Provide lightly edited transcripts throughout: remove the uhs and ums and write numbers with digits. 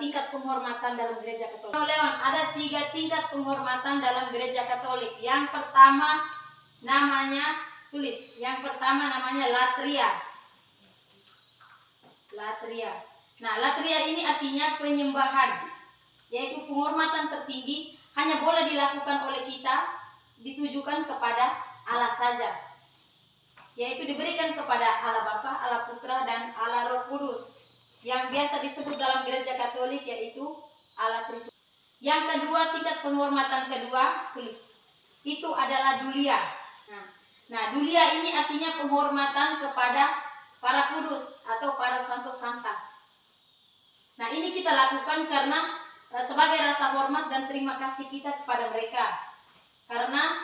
tingkat penghormatan dalam gereja Katolik. Leon, ada 3 tingkat penghormatan dalam gereja Katolik. Yang pertama namanya, tulis. Yang pertama namanya latria. Latria. Nah, latria ini artinya penyembahan, yaitu penghormatan tertinggi hanya boleh dilakukan oleh kita, ditujukan kepada Allah saja, yaitu diberikan kepada Allah Bapa, Allah Putra, dan Allah Roh Kudus, yang biasa disebut dalam gereja Katolik yaitu Allah Tritunggal. Yang kedua, tingkat penghormatan kedua, tulis, itu adalah dulia. Nah, dulia ini artinya penghormatan kepada para kudus atau para santo santa. Nah, ini kita lakukan karena sebagai rasa hormat dan terima kasih kita kepada mereka, karena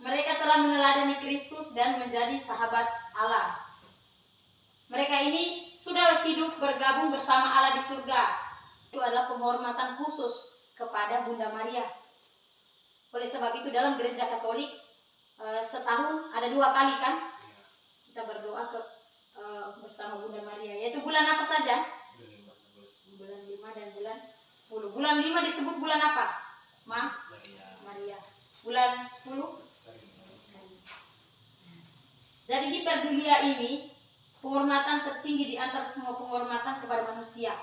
mereka telah meneladani Kristus dan menjadi sahabat Allah. Mereka ini sudah hidup bergabung bersama Allah di surga. Itu adalah penghormatan khusus kepada Bunda Maria. Oleh sebab itu dalam gereja Katolik setahun ada 2 kali kan kita berdoa bersama Bunda Maria, yaitu bulan apa saja? Bulan 5 dan bulan 10. Bulan 5 disebut bulan apa? Maria. Bulan 10? Jadi hiperdulia ini penghormatan tertinggi di antara semua penghormatan kepada manusia.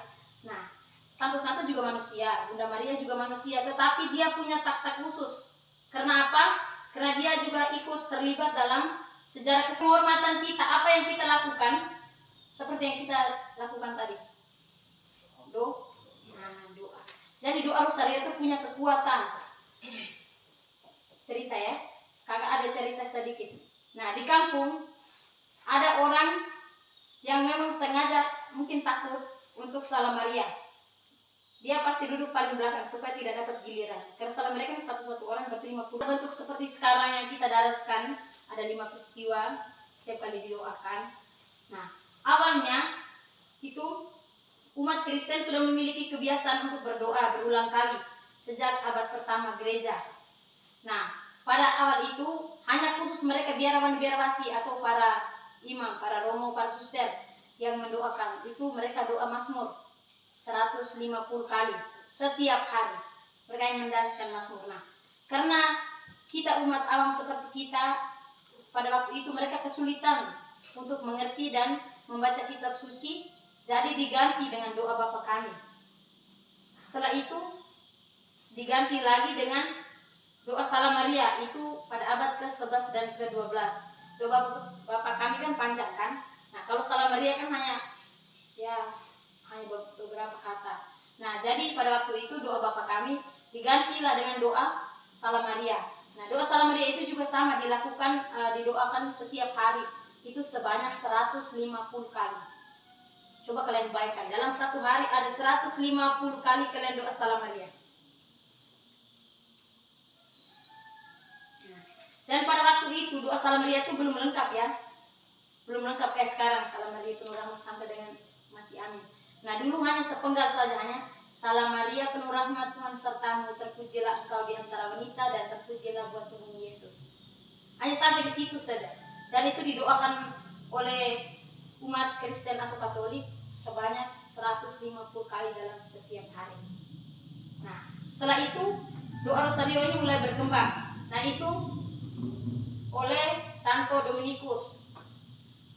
Nah, santo-santo juga manusia, Bunda Maria juga manusia, tetapi dia punya takhta khusus. Karena apa? Karena dia juga ikut terlibat dalam sejarah penghormatan kita. Apa yang kita lakukan? Seperti yang kita lakukan tadi. Doa. Jadi doa rosario itu punya kekuatan. Cerita ya, kakak ada cerita sedikit. Nah, di kampung ada orang yang memang sengaja mungkin takut untuk Salam Maria. Dia pasti duduk paling belakang supaya tidak dapat giliran. Karena Salam Maria kan satu-satu orang ber-50. Bentuk seperti sekarang yang kita daraskan, ada 5 peristiwa setiap kali didoakan. Nah, awalnya itu umat Kristen sudah memiliki kebiasaan untuk berdoa berulang kali sejak abad pertama gereja. Nah, pada awal itu hanya khusus mereka biarawan-biarawati atau para imam, para romo, para suster yang mendoakan. Itu mereka doa Mazmur 150 kali setiap hari. Mereka yang mendaraskan Mazmur. Nah, karena kita umat awam seperti kita, pada waktu itu mereka kesulitan untuk mengerti dan membaca kitab suci, jadi diganti dengan doa Bapa Kami. Setelah itu diganti lagi dengan doa Salam Maria, itu pada abad ke-11 dan ke-12. Doa Bapa Kami kan panjang kan? Nah, kalau Salam Maria kan hanya beberapa kata. Nah, jadi pada waktu itu doa Bapa Kami digantilah dengan doa Salam Maria. Nah, doa Salam Maria itu juga sama dilakukan, didoakan setiap hari. Itu sebanyak 150 kali. Coba kalian bayangkan, dalam satu hari ada 150 kali kalian doa Salam Maria. Dan pada waktu itu doa Salam Maria itu belum lengkap ya. Belum lengkap kayak sekarang, Salam Maria penuh rahmat sampai dengan mati amin. Nah, dulu hanya sepenggal saja, hanya Salam Maria penuh rahmat Tuhan sertamu, terpujilah engkau di antara wanita dan terpujilah buah tubuhmu Yesus. Hanya sampai di situ saja. Dan itu didoakan oleh umat Kristen atau Katolik sebanyak 150 kali dalam setiap hari. Nah, setelah itu doa rosario ini mulai berkembang. Nah, itu oleh Santo Dominikus.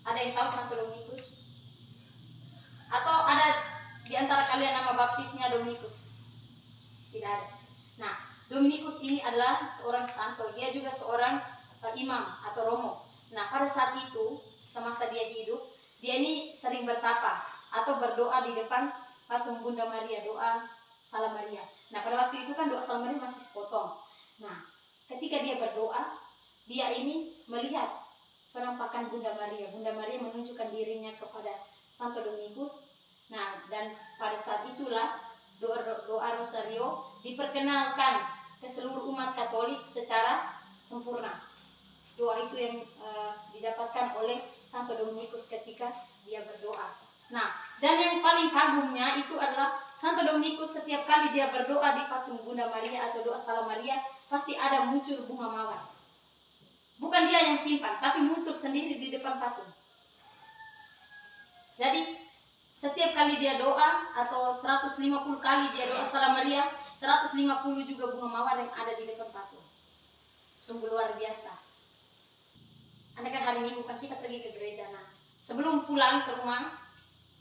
Ada yang tahu Santo Dominikus? Atau ada di antara kalian nama baptisnya Dominikus? Tidak ada. Nah, Dominikus ini adalah seorang santo. Dia juga seorang imam atau romo. Nah, pada saat itu, semasa dia hidup, dia ini sering bertapa atau berdoa di depan patung Bunda Maria, doa Salam Maria. Nah, pada waktu itu kan doa Salam Maria masih sepotong. Nah, ketika dia berdoa, dia ini melihat penampakan Bunda Maria. Bunda Maria menunjukkan dirinya kepada Santo Dominikus. Nah, dan pada saat itulah doa rosario diperkenalkan ke seluruh umat Katolik secara sempurna. Doa itu yang didapatkan oleh Santo Dominikus ketika dia berdoa. Nah, dan yang paling kagumnya itu adalah Santo Dominikus setiap kali dia berdoa di patung Bunda Maria atau doa Salam Maria, pasti ada muncul bunga mawar. Bukan dia yang simpan, tapi muncul sendiri di depan patung. Jadi Setiap kali dia doa atau 150 kali dia doa Salam Maria, 150 juga bunga mawar yang ada di depan patung. Sungguh luar biasa. Anda kan hari Minggu kan kita pergi ke gereja. Nah, sebelum pulang ke rumah,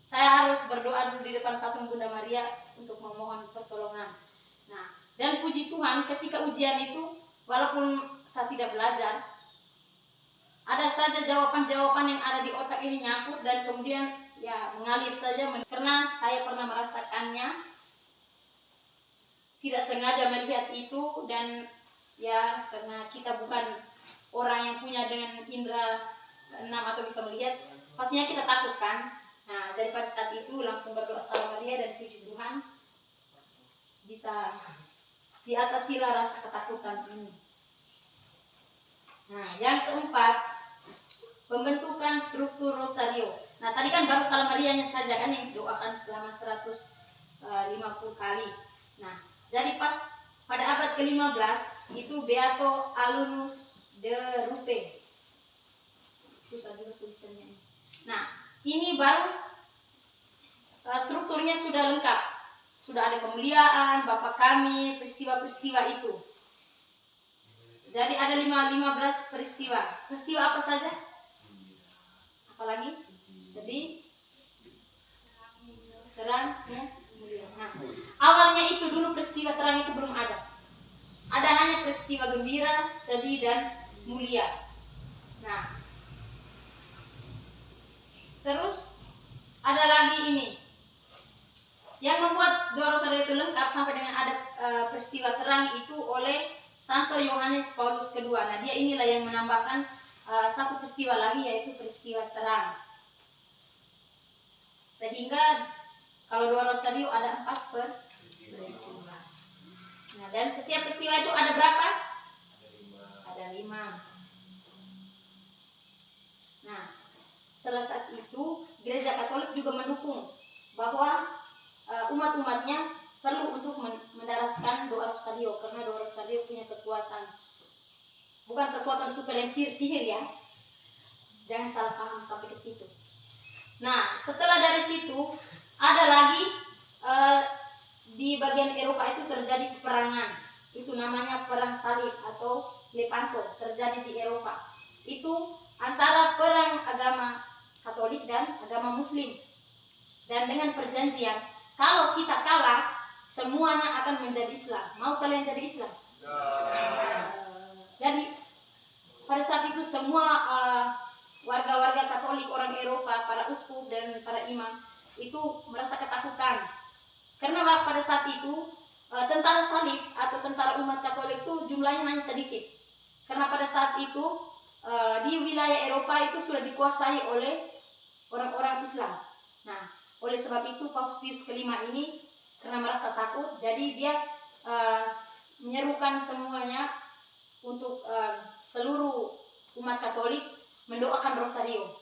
saya harus berdoa dulu di depan patung Bunda Maria untuk memohon pertolongan. Nah, dan puji Tuhan ketika ujian itu, walaupun saya tidak belajar, ada saja jawaban-jawaban yang ada di otak ini nyangkut dan kemudian ya mengalir saja karena saya pernah merasakannya, tidak sengaja melihat itu, dan ya karena kita bukan orang yang punya dengan indera keenam atau bisa melihat, pastinya kita takut kan. Nah, dari pada saat itu langsung berdoa Salam Maria dan puji Tuhan bisa diatasilah rasa ketakutan ini. Nah, yang keempat, pembentukan struktur rosario. Nah, tadi kan baru Salam Marianya saja kan yang doakan selama 150 kali. Nah, jadi pas pada abad ke-15 itu Beato Alunus de Rupe. Susah juga tulisannya ini. Nah, ini baru strukturnya sudah lengkap. Sudah ada kemuliaan, Bapa Kami, peristiwa-peristiwa itu. Jadi ada 15 peristiwa. Peristiwa apa saja? Apalagi? Sedih, terang, ya, mulia. Nah, awalnya itu dulu peristiwa terang itu belum ada. Ada hanya peristiwa gembira, sedih, dan mulia. Nah, terus ada lagi ini. Yang membuat Dua Rosario itu lengkap sampai dengan ada peristiwa terang itu oleh Santo Yohanes Paulus II. Nah, dia inilah yang menambahkan satu peristiwa lagi, yaitu peristiwa terang. Sehingga kalau Dua Rosario ada 4 peristiwa. Nah, dan setiap peristiwa itu ada berapa? Ada 5. Nah, setelah saat itu Gereja Katolik juga mendukung bahwa umat-umatnya perlu untuk mendaraskan doa Rosario, karena doa Rosario punya kekuatan. Bukan kekuatan super yang sihir ya. Jangan salah paham sampai ke situ. Nah, setelah dari situ ada lagi di bagian Eropa itu terjadi peperangan. Itu namanya perang salib atau Lepanto, terjadi di Eropa. Itu antara perang agama Katolik dan agama Muslim. Dan dengan perjanjian, kalau kita kalah, semuanya akan menjadi Islam. Mau kalian jadi Islam? Jadi pada saat itu semua warga-warga Katolik, orang Eropa, para uskup dan para imam itu merasa ketakutan. Karena pada saat itu tentara salib atau tentara umat Katolik itu jumlahnya hanya sedikit. Karena pada saat itu di wilayah Eropa itu sudah dikuasai oleh orang-orang Islam. Nah, oleh sebab itu Paus Pius kelima ini karena merasa takut, jadi dia menyerukan semuanya untuk seluruh umat Katolik mendoakan Rosario.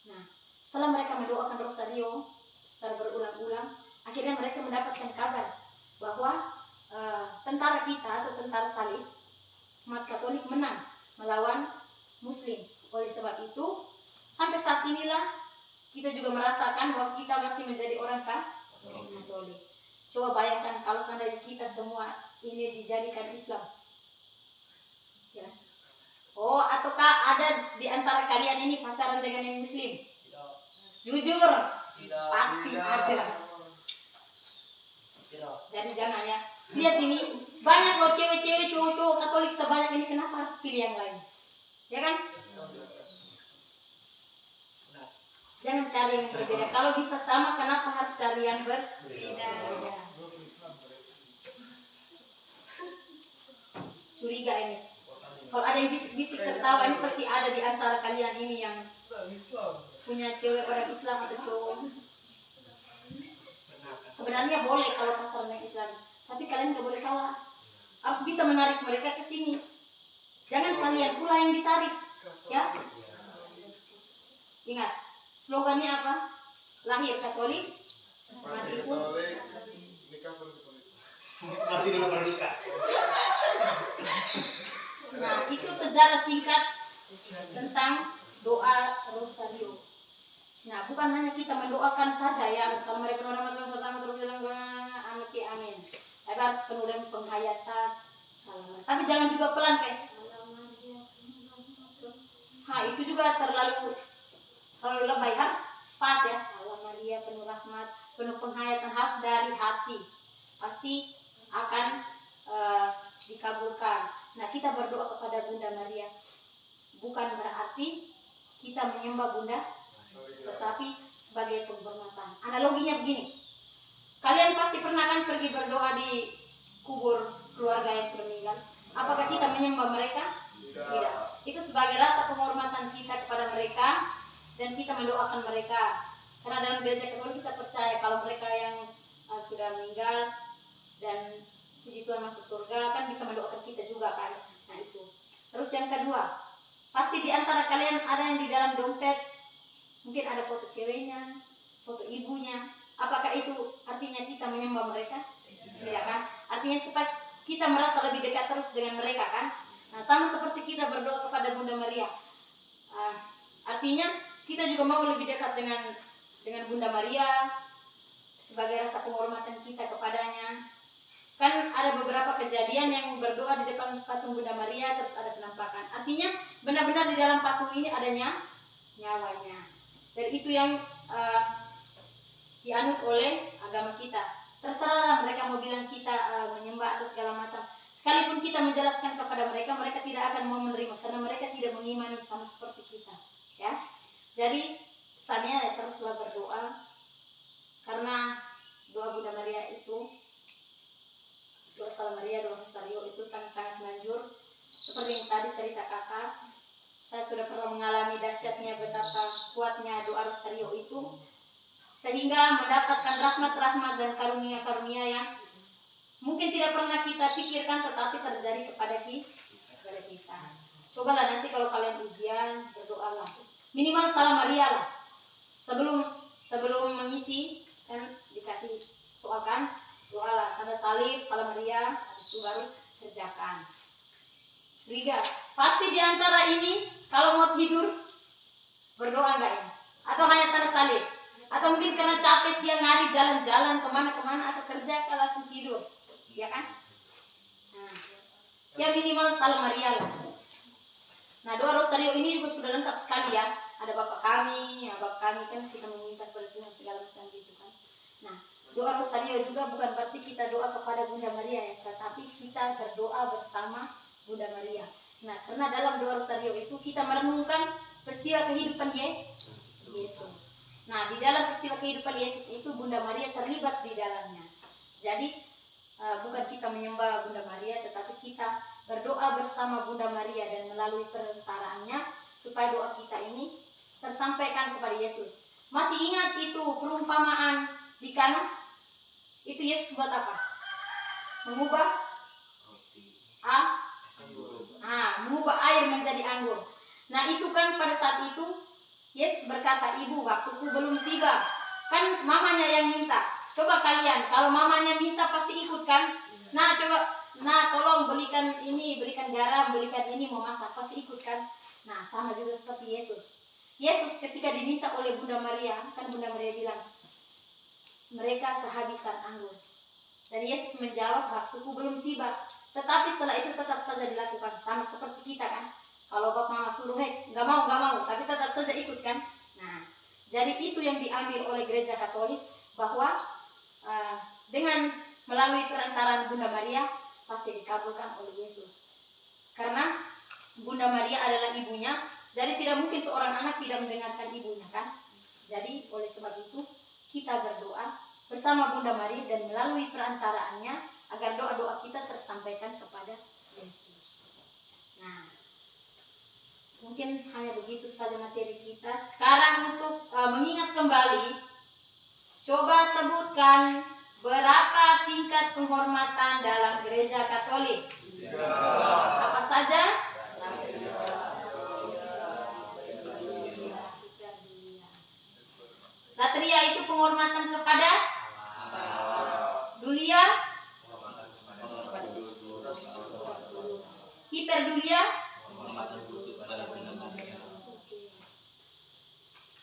Nah, setelah mereka mendoakan Rosario secara berulang-ulang, akhirnya mereka mendapatkan kabar bahwa tentara kita atau tentara salib, umat Katolik menang melawan Muslim. Oleh sebab itu, sampai saat inilah kita juga merasakan bahwa kita masih menjadi orang Katolik. Coba bayangkan kalau seandainya kita semua ini dijadikan Islam. Ya. Oh, ataukah ada di antara kalian ini pacaran dengan yang Muslim? Tidak. Jujur? Tidak. Pasti tidak ada. Tidak. Jadi jangan ya. Lihat ini, banyak loh cewek-cewek, cowok-cowok Katolik sebanyak ini, kenapa harus pilih yang lain? Ya kan? Jangan cari yang berbeda. Kalau bisa sama, kenapa harus cari yang berbeda? Curiga ini. Kalau ada yang bisik-bisik tertawa, ini pasti ada di antara kalian ini yang punya cewek orang Islam atau cowok. Sebenarnya boleh kalau pacaran yang Islam, tapi kalian nggak boleh kalah. Harus bisa menarik mereka ke sini. Jangan kalian pula yang ditarik, ya. Ingat, slogannya apa? Lahir Katolik, mati pun nikah pun Katolik. Mati dengan bernikah. Nah, itu sejarah singkat tentang doa Rosario. Nah, bukan hanya kita mendoakan saja ya, Salam Maria penuh rahmat Tuhan serta terus bilang amin. Tapi harus penuh dengan penghayatan Salam Maria. Tapi jangan juga pelan kayak Salam Maria. Itu juga terlalu lebay, harus pas ya. Salam Maria penuh rahmat, penuh penghayatan, harus dari hati. Pasti akan dikabulkan. Nah, kita berdoa kepada Bunda Maria bukan berarti kita menyembah Bunda, tetapi sebagai penghormatan. Analoginya begini, kalian pasti pernah kan pergi berdoa di kubur keluarga yang sudah meninggal. Apakah kita menyembah mereka? Tidak. Itu sebagai rasa penghormatan kita kepada mereka dan kita mendoakan mereka. Karena dalam gereja Katolik kita percaya kalau mereka yang sudah meninggal dan puji Tuhan masuk surga kan bisa mendoakan kita juga kan. Nah itu. Terus yang kedua, pasti di antara kalian ada yang di dalam dompet mungkin ada foto ceweknya, foto ibunya. Apakah itu artinya kita menyembah mereka? Tidak kan? Artinya supaya kita merasa lebih dekat terus dengan mereka kan? Nah, sama seperti kita berdoa kepada Bunda Maria. Artinya kita juga mau lebih dekat dengan Bunda Maria sebagai rasa penghormatan kita kepadanya. Kan ada beberapa kejadian yang berdoa di depan patung Bunda Maria terus ada penampakan. Artinya benar-benar di dalam patung ini adanya nyawanya. Dan itu yang dianut oleh agama kita. Terserahlah mereka mau bilang kita menyembah atau segala macam. Sekalipun kita menjelaskan kepada mereka, mereka tidak akan mau menerima karena mereka tidak mengimani sama seperti kita. Ya, jadi pesannya ya, teruslah berdoa karena doa Bunda Maria itu, doa Salam Maria, doa Rosario itu sangat-sangat manjur. Seperti yang tadi cerita kakak, saya sudah pernah mengalami dahsyatnya betapa kuatnya doa Rosario itu, sehingga mendapatkan rahmat-rahmat dan karunia-karunia yang mungkin tidak pernah kita pikirkan tetapi terjadi kepada kita. Cobalah nanti kalau kalian ujian, berdoalah. Minimal Salam Maria lah. Sebelum mengisi kan dikasih soal kan, doalah tanda salib, Salam Maria, habis itu baru kerjakan. Riga, pasti di antara ini kalau mau tidur berdoa enggak ini? Atau hanya tanda salib? Atau mungkin karena capek siang hari jalan-jalan kemana-kemana atau kerja kalau langsung tidur, ya kan? Nah, ya minimal Salam Maria lah. Nah, doa Rosario ini juga sudah lengkap sekali ya. Ada Bapak kami kan kita meminta kepada Tuhan segala macam gitu kan. Nah, doa Rosario juga bukan berarti kita doa kepada Bunda Maria ya, tetapi kita berdoa bersama Bunda Maria. Nah, karena dalam doa Rosario itu kita merenungkan peristiwa kehidupan Yesus. Nah, di dalam peristiwa kehidupan Yesus itu Bunda Maria terlibat di dalamnya. Jadi bukan kita menyembah Bunda Maria, tetapi kita berdoa bersama Bunda Maria dan melalui perantaraannya supaya doa kita ini tersampaikan kepada Yesus. Masih ingat itu perumpamaan di Kana? Itu Yesus buat apa? Mengubah mengubah air menjadi anggur. Nah, itu kan pada saat itu Yesus berkata, "Ibu, waktuku belum tiba." Kan mamanya yang minta. Coba kalian, kalau mamanya minta pasti ikut kan? Tolong belikan ini, belikan garam, belikan ini, mau masak, pasti ikut kan? Nah, sama juga seperti Yesus. Yesus ketika diminta oleh Bunda Maria, kan Bunda Maria bilang, mereka kehabisan anggur. Dan Yesus menjawab, waktuku belum tiba. Tetapi setelah itu tetap saja dilakukan, sama seperti kita kan? Kalau bapak mama suruh, nggak mau, tapi tetap saja ikut kan? Nah, jadi itu yang diambil oleh gereja Katolik, bahwa dengan melalui perantaraan Bunda Maria pasti dikabulkan oleh Yesus. Karena Bunda Maria adalah ibunya, jadi tidak mungkin seorang anak tidak mendengarkan ibunya kan? Jadi oleh sebab itu kita berdoa bersama Bunda Maria dan melalui perantaraannya agar doa-doa kita tersampaikan kepada Yesus. Nah, mungkin hanya begitu saja materi kita. Sekarang untuk mengingat kembali, coba sebutkan berapa tingkat penghormatan dalam gereja Katolik? Apa saja? Latria itu penghormatan kepada dulia, hiperdulia,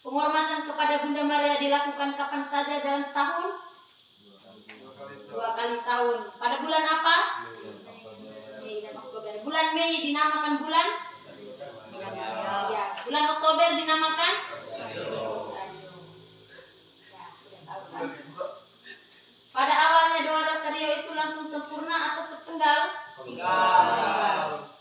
Penghormatan kepada Bunda Maria dilakukan kapan saja dalam setahun? 2 kali setahun. Pada bulan apa? Mei dan Oktober. Bulan Mei dinamakan bulan? Ya. Bulan Oktober dinamakan? Rosario. Ya, sudah tahu kan? Pada awalnya doa Rosario itu langsung sempurna atau sepenggal? Sepenggal.